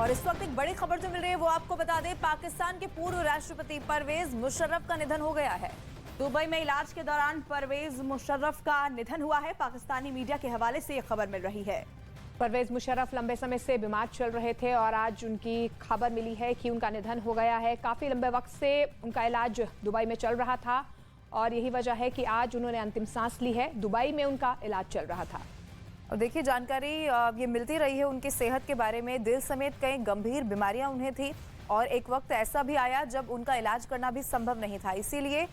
और इस वक्त एक बड़ी खबर जो मिल रही है वो आपको बता दें, पाकिस्तान के पूर्व राष्ट्रपति परवेज मुशर्रफ का निधन हो गया है। दुबई में इलाज के दौरान परवेज मुशर्रफ का निधन हुआ है। पाकिस्तानी मीडिया के हवाले से यह खबर मिल रही है। परवेज मुशर्रफ लंबे समय से बीमार चल रहे थे और आज उनकी खबर मिली है कि उनका निधन हो गया है। काफी लंबे वक्त से उनका इलाज दुबई में चल रहा था और यही वजह है कि आज उन्होंने अंतिम सांस ली है। दुबई में उनका इलाज चल रहा था। और देखिए, जानकारी ये मिलती रही है उनकी सेहत के बारे में। दिल समेत कई गंभीर बीमारियां उन्हें थी और एक वक्त ऐसा भी आया जब उनका इलाज करना भी संभव नहीं था। इसीलिए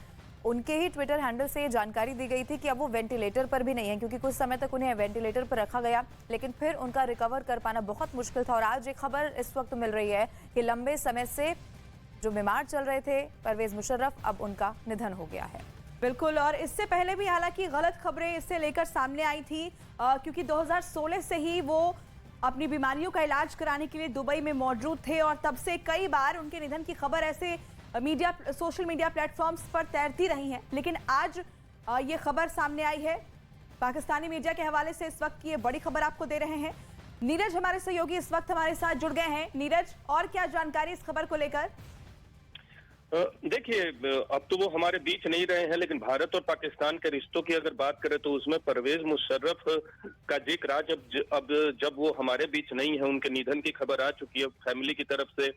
उनके ही ट्विटर हैंडल से ये जानकारी दी गई थी कि अब वो वेंटिलेटर पर भी नहीं है, क्योंकि कुछ समय तक उन्हें वेंटिलेटर पर रखा गया, लेकिन फिर उनका रिकवर कर पाना बहुत मुश्किल था। और आज एक खबर इस वक्त मिल रही है कि लंबे समय से जो बीमार चल रहे थे परवेज मुशर्रफ, अब उनका निधन हो गया है। बिल्कुल, और इससे पहले भी हालांकि गलत खबरें इससे लेकर सामने आई थी, क्योंकि 2016 से ही वो अपनी बीमारियों का इलाज कराने के लिए दुबई में मौजूद थे और तब से कई बार उनके निधन की खबर ऐसे सोशल मीडिया प्लेटफॉर्म्स पर तैरती रही है। लेकिन आज ये खबर सामने आई है। पाकिस्तानी मीडिया के हवाले से इस वक्त की ये बड़ी खबर आपको दे रहे हैं। नीरज हमारे सहयोगी इस वक्त हमारे साथ जुड़ गए हैं। नीरज, और क्या जानकारी इस खबर को लेकर? देखिए, अब तो वो हमारे बीच नहीं रहे हैं, लेकिन भारत और पाकिस्तान के रिश्तों की अगर बात करें तो उसमें परवेज मुशर्रफ का जिक्र आज अब जब वो हमारे बीच नहीं है, उनके निधन की खबर आ चुकी है फैमिली की तरफ से।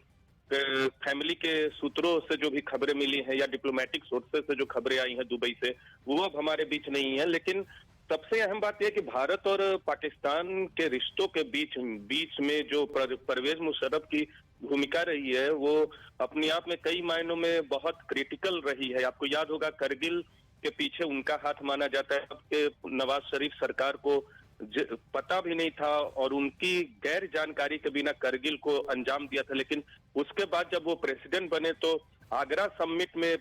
फैमिली के सूत्रों से जो भी खबरें मिली हैं या डिप्लोमेटिक सोर्सेस से जो खबरें आई हैं दुबई से, वो अब हमारे बीच नहीं है। लेकिन सबसे अहम बात यह कि भारत और पाकिस्तान के रिश्तों के बीच में जो परवेज मुशर्रफ की भूमिका रही है वो अपने आप में कई मायनों में बहुत क्रिटिकल रही है। आपको याद होगा, करगिल के पीछे उनका हाथ माना जाता है। अब नवाज शरीफ सरकार को पता भी नहीं था और उनकी गैर जानकारी के बिना करगिल को अंजाम दिया था। लेकिन उसके बाद जब वो प्रेसिडेंट बने तो आगरा समिट में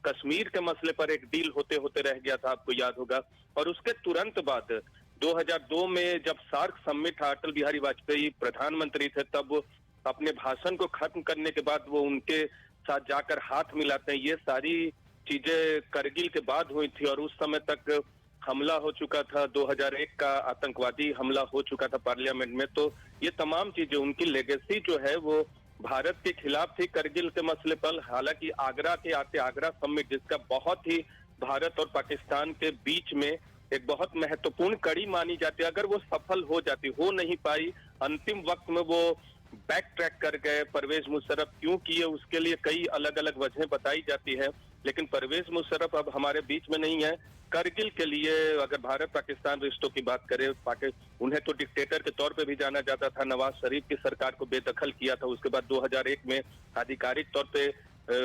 कश्मीर के मसले पर एक डील होते होते रह गया था, आपको याद होगा। और उसके तुरंत बाद 2002 में जब सार्क समिट था, अटल बिहारी वाजपेयी प्रधानमंत्री थे, तब अपने भाषण को खत्म करने के बाद वो उनके साथ जाकर हाथ मिलाते हैं। ये सारी चीजें करगिल के बाद हुई थी और उस समय तक हमला हो चुका था, 2001 का आतंकवादी हमला हो चुका था पार्लियामेंट में। तो ये तमाम चीजें, उनकी लेगेसी जो है वो भारत के खिलाफ थी करगिल के मसले पर। हालांकि आगरा के आते आगरा समिट, जिसका बहुत ही भारत और पाकिस्तान के बीच में एक बहुत महत्वपूर्ण कड़ी मानी जाती है, अगर वो सफल हो जाती, हो नहीं पाई, अंतिम वक्त में वो बैक ट्रैक कर गए। परवेज मुशर्रफ क्यों किए, उसके लिए कई अलग अलग वजहें बताई जाती है, लेकिन परवेज मुशर्रफ अब हमारे बीच में नहीं है। करगिल के लिए अगर भारत पाकिस्तान रिश्तों की बात करें, उन्हें तो डिक्टेटर के तौर पे भी जाना जाता था। नवाज शरीफ की सरकार को बेदखल किया था, उसके बाद 2001 में आधिकारिक तौर पे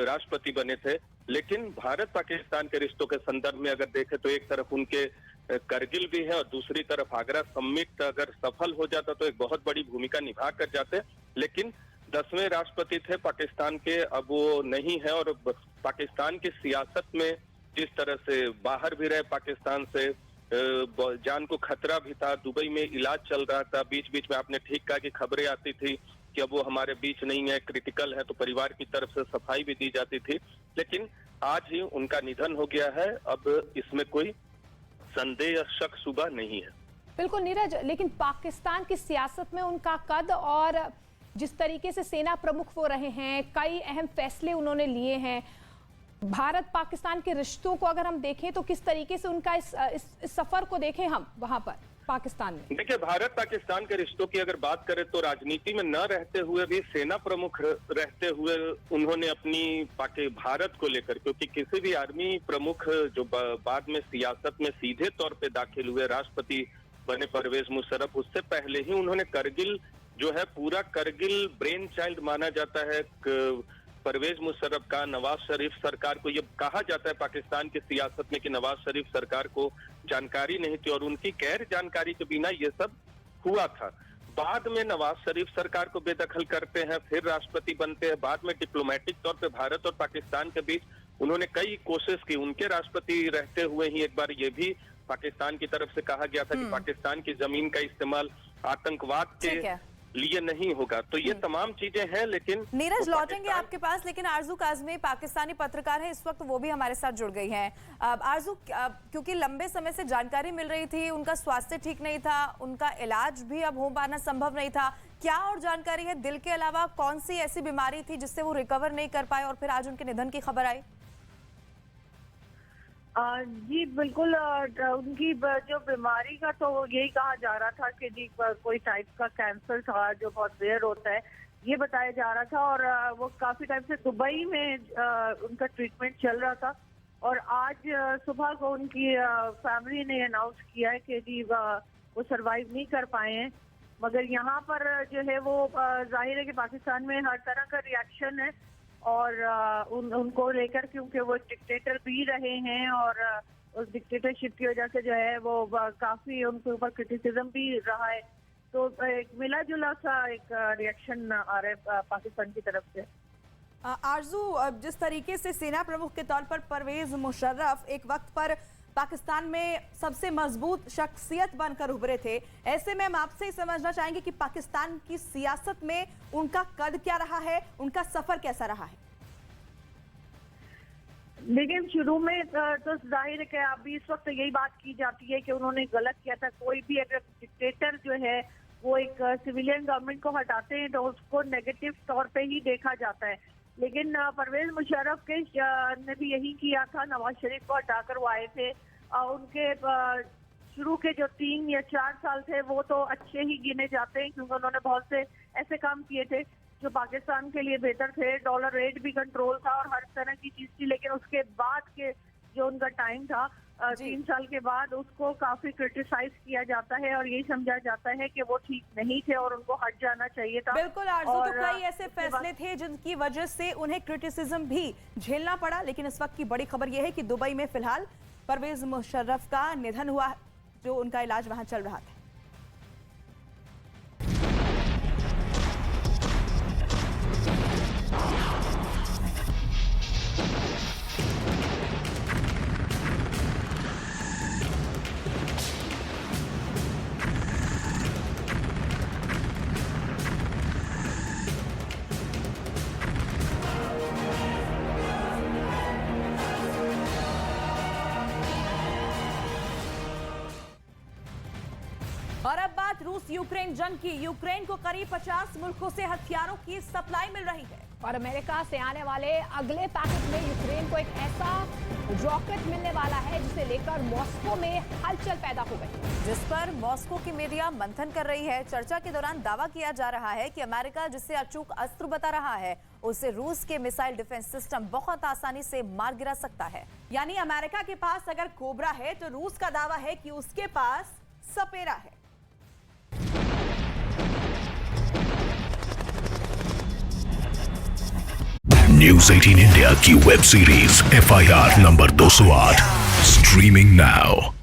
राष्ट्रपति बने थे। लेकिन भारत पाकिस्तान के रिश्तों के संदर्भ में अगर देखें तो एक तरफ उनके करगिल भी है और दूसरी तरफ आगरा समिट अगर सफल हो जाता तो एक बहुत बड़ी भूमिका निभा कर जाते। लेकिन 10वें राष्ट्रपति थे पाकिस्तान के, अब वो नहीं है। और पाकिस्तान की सियासत में जिस तरह से बाहर भी रहे पाकिस्तान से, जान को खतरा भी था, दुबई में इलाज चल रहा था, बीच बीच में आपने ठीक कहा कि खबरें आती थी कि अब वो हमारे बीच नहीं है, क्रिटिकल है, तो परिवार की तरफ से सफाई भी दी जाती थी। लेकिन आज ही उनका निधन हो गया है, अब इसमें कोई संदेह या शक शुबा नहीं है। बिल्कुल नीरज, लेकिन पाकिस्तान की सियासत में उनका कद और जिस तरीके से सेना प्रमुख वो रहे हैं, कई अहम फैसले उन्होंने लिए हैं, भारत पाकिस्तान के रिश्तों को अगर हम देखें तो किस तरीके से उनका इस सफर को देखें हम वहां पर पाकिस्तान में? देखिए, भारत पाकिस्तान के रिश्तों की अगर बात करें तो राजनीति में न रहते हुए भी, सेना प्रमुख रहते हुए उन्होंने अपनी भारत को लेकर, क्योंकि किसी भी आर्मी प्रमुख जो बाद में सियासत में सीधे तौर पे दाखिल हुए, राष्ट्रपति बने परवेज मुशर्रफ, उससे पहले ही उन्होंने करगिल जो है, पूरा करगिल ब्रेन चाइल्ड माना जाता है परवेज मुशर्रफ का। नवाज शरीफ सरकार को, ये कहा जाता है पाकिस्तान की सियासत में कि नवाज शरीफ सरकार को जानकारी नहीं थी और उनकी गैर जानकारी के बिना ये सब हुआ था। बाद में नवाज शरीफ सरकार को बेदखल करते हैं, फिर राष्ट्रपति बनते हैं। बाद में डिप्लोमेटिक तौर पे भारत और पाकिस्तान के बीच उन्होंने कई कोशिश की। उनके राष्ट्रपति रहते हुए ही एक बार ये भी पाकिस्तान की तरफ से कहा गया था कि पाकिस्तान की जमीन का इस्तेमाल आतंकवाद के लिए नहीं होगा। तो ये तमाम चीजें हैं, लेकिन नीरज तो लौटेंगे पाकिस्तान- आपके पास, लेकिन आरजू काज़मी पाकिस्तानी पत्रकार है, इस वक्त वो भी हमारे साथ जुड़ गई हैं। आरजू, क्योंकि लंबे समय से जानकारी मिल रही थी उनका स्वास्थ्य ठीक नहीं था, उनका इलाज भी अब हो पाना संभव नहीं था, क्या और जानकारी है? दिल के अलावा कौन सी ऐसी बीमारी थी जिससे वो रिकवर नहीं कर पाए और फिर आज उनके निधन की खबर आई? जी बिल्कुल, उनकी जो बीमारी का तो यही कहा जा रहा था कि जी कोई टाइप का कैंसर था जो बहुत रेयर होता है, ये बताया जा रहा था। और वो काफी टाइम से दुबई में उनका ट्रीटमेंट चल रहा था। और आज सुबह को उनकी फैमिली ने अनाउंस किया है कि जी वो सरवाइव नहीं कर पाए हैं। मगर यहाँ पर जो है वो जाहिर है कि पाकिस्तान में हर तरह का रिएक्शन है और उनको लेकर, क्योंकि वो डिक्टेटर भी रहे हैं और उस डिक्टेटरशिप की वजह से जो है वो काफी उनके ऊपर क्रिटिसिज्म भी रहा है। तो एक मिला जुला सा एक रिएक्शन आ रहा है पाकिस्तान की तरफ से। आरजू, जिस तरीके से सेना प्रमुख के तौर पर परवेज मुशर्रफ एक वक्त पर पाकिस्तान में सबसे मजबूत शख्सियत बनकर उभरे थे, ऐसे में हम आपसे ही समझना चाहेंगे कि पाकिस्तान की सियासत में उनका कद क्या रहा है, उनका सफर कैसा रहा है? लेकिन शुरू में तो जाहिर है कि अभी इस वक्त यही बात की जाती है कि उन्होंने गलत किया था। कोई भी अगर डिक्टेटर जो है वो एक सिविलियन गवर्नमेंट को हटाते हैं तो उसको नेगेटिव तौर पे ही देखा जाता है। लेकिन परवेज मुशर्रफ के ने भी यही किया था। नवाज शरीफ को हटाकर वो आए थे। उनके शुरू के जो 3 या 4 साल थे वो तो अच्छे ही गिने जाते हैं, क्योंकि उन्होंने बहुत से ऐसे काम किए थे जो पाकिस्तान के लिए बेहतर थे। डॉलर रेट भी कंट्रोल था और हर तरह की चीज थी। लेकिन उसके बाद के जो उनका टाइम था 3 साल के बाद, उसको काफी क्रिटिसाइज किया जाता है और यही समझा जाता है कि वो ठीक नहीं थे और उनको हट जाना चाहिए था। बिल्कुल आरजू, तो कई ऐसे फैसले थे जिनकी वजह से उन्हें क्रिटिसिज्म भी झेलना पड़ा। लेकिन इस वक्त की बड़ी खबर यह है कि दुबई में फिलहाल परवेज मुशर्रफ का निधन हुआ, जो उनका इलाज वहां चल रहा था। और अब बात रूस यूक्रेन जंग की। यूक्रेन को करीब 50 मुल्कों से हथियारों की सप्लाई मिल रही है और अमेरिका से आने वाले अगले पैकेज में यूक्रेन को एक ऐसा रॉकेट मिलने वाला है जिसे लेकर मॉस्को में हलचल पैदा हो गई, जिस पर मॉस्को की मीडिया मंथन कर रही है। चर्चा के दौरान दावा किया जा रहा है कि अमेरिका जिसे अचूक अस्त्र बता रहा है, उसे रूस के मिसाइल डिफेंस सिस्टम बहुत आसानी से मार गिरा सकता है। यानी अमेरिका के पास अगर कोबरा है तो रूस का दावा है कि उसके पास सपेरा है। न्यूज 18 इंडिया की web series FIR number 208 streaming now.